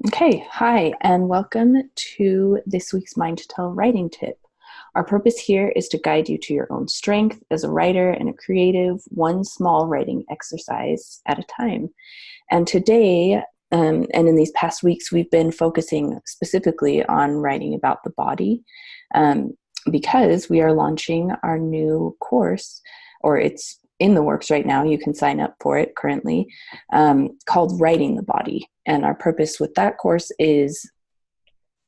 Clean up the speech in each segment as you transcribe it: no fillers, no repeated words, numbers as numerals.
Okay, hi, and welcome to this week's Mind to Tell writing tip. Our purpose here is to guide you to your own strength as a writer and a creative, one small writing exercise at a time. And today, and in these past weeks, we've been focusing specifically on writing about the body um, because we are launching our new course, or it's in the works right now. You can sign up for it currently, called Writing the Body. And our purpose with that course is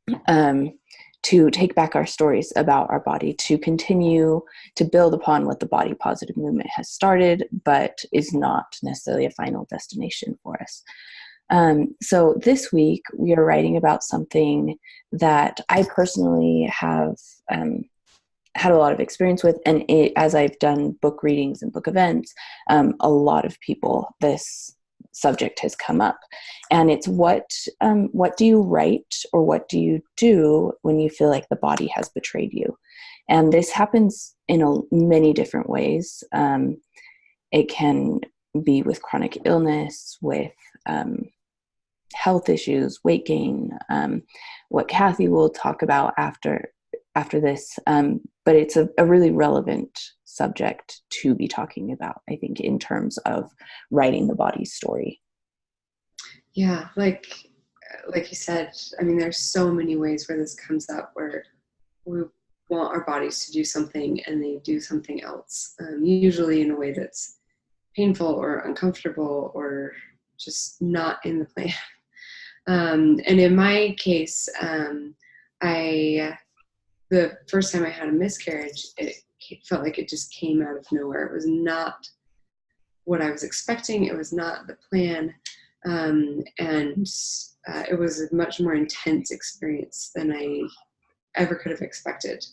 to take back our stories about our body, to continue to build upon what the body positive movement has started, but is not necessarily a final destination for us. So this week, we are writing about something that I personally have had a lot of experience with, and as I've done book readings and book events, a lot of people, this subject has come up, and it's what do you write or what do you do when you feel like the body has betrayed you? And this happens in many different ways. It can be with chronic illness, with health issues, weight gain, what Kathy will talk about after this, but it's a really relevant subject to be talking about, I think, in terms of writing the body's story. Yeah, like you said, I mean, there's so many ways where this comes up where we want our bodies to do something and they do something else, usually in a way that's painful or uncomfortable or just not in the plan. And in my case, the first time I had a miscarriage, it felt like it just came out of nowhere. It was not what I was expecting. It was not the plan. And it was a much more intense experience than I ever could have expected.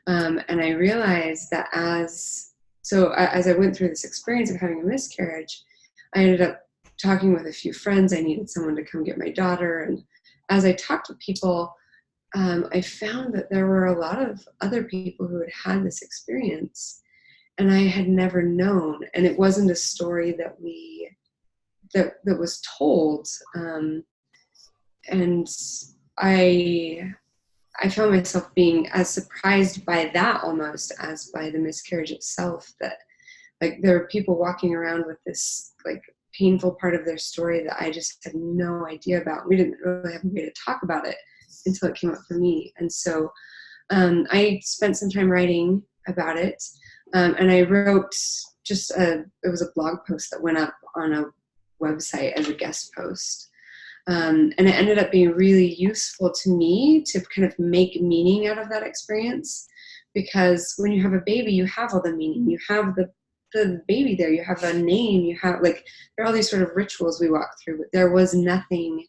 And I realized that as I went through this experience of having a miscarriage, I ended up talking with a few friends. I needed someone to come get my daughter. And as I talked with people, I found that there were a lot of other people who had had this experience and I had never known. And it wasn't a story that was told. And I found myself being as surprised by that almost as by the miscarriage itself, that like there were people walking around with this like painful part of their story that I just had no idea about. We didn't really have a way to talk about it until it came up for me. And so I spent some time writing about it. And I wrote it was a blog post that went up on a website as a guest post. And it ended up being really useful to me to kind of make meaning out of that experience, because when you have a baby, you have all the meaning. You have the baby there, you have a name, you have there are all these sort of rituals we walk through, but there was nothing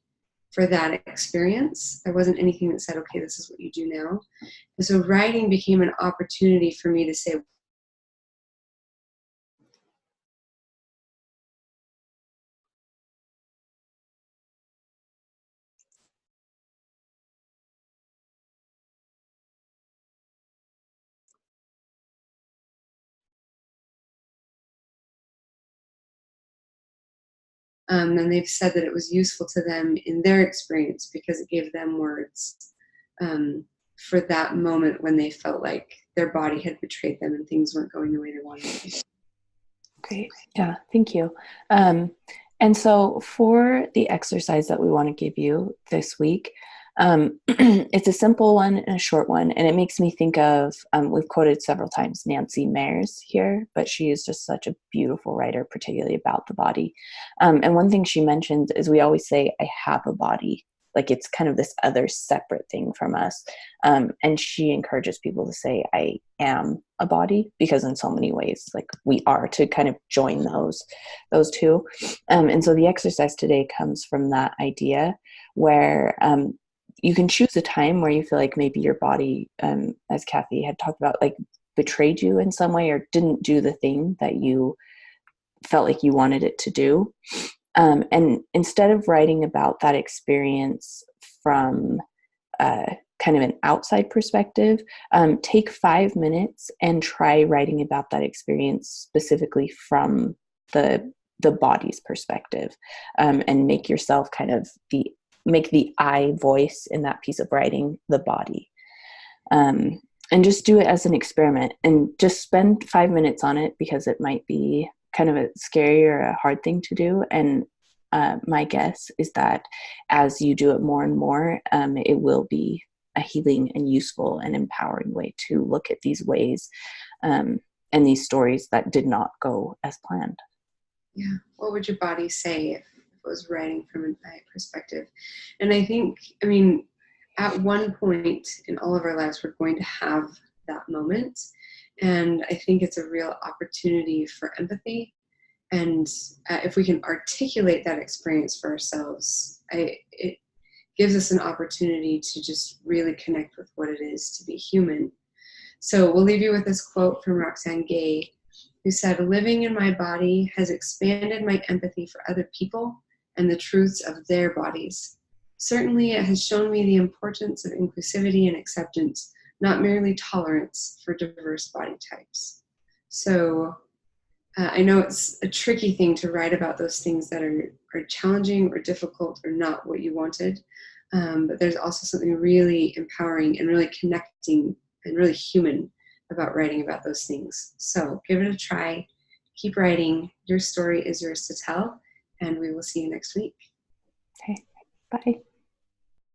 for that experience. There wasn't anything that said, okay, this is what you do now. And so writing became an opportunity for me to say, and they've said that it was useful to them in their experience because it gave them words for that moment when they felt like their body had betrayed them and things weren't going the way they wanted to. Great. Yeah, thank you. And so for the exercise that we want to give you this week, it's a simple one and a short one, and it makes me think of, we've quoted several times Nancy Meyers here, but she is just such a beautiful writer, particularly about the body. And one thing she mentions is we always say, I have a body. Like it's kind of this other separate thing from us. And she encourages people to say, I am a body, because in so many ways, like we are, to kind of join those two. And so the exercise today comes from that idea where you can choose a time where you feel like maybe your body, as Kathy had talked about, like betrayed you in some way or didn't do the thing that you felt like you wanted it to do. And instead of writing about that experience from kind of an outside perspective, take 5 minutes and try writing about that experience specifically from the body's perspective, and make yourself kind of the make the I voice in that piece of writing the body. And just do it as an experiment, and just spend 5 minutes on it, because it might be kind of a scary or a hard thing to do. And my guess is that as you do it more and more, it will be a healing and useful and empowering way to look at these ways and these stories that did not go as planned. Yeah. What would your body say if it was writing from an I perspective? And I think, I mean, at one point in all of our lives, we're going to have that moment. And I think it's a real opportunity for empathy. And if we can articulate that experience for ourselves, it gives us an opportunity to just really connect with what it is to be human. So we'll leave you with this quote from Roxane Gay, who said, "Living in my body has expanded my empathy for other people and the truths of their bodies. Certainly, it has shown me the importance of inclusivity and acceptance, not merely tolerance for diverse body types." So I know it's a tricky thing to write about those things that are challenging or difficult or not what you wanted. But there's also something really empowering and really connecting and really human about writing about those things. So give it a try. Keep writing. Your story is yours to tell. And we will see you next week. Okay, bye.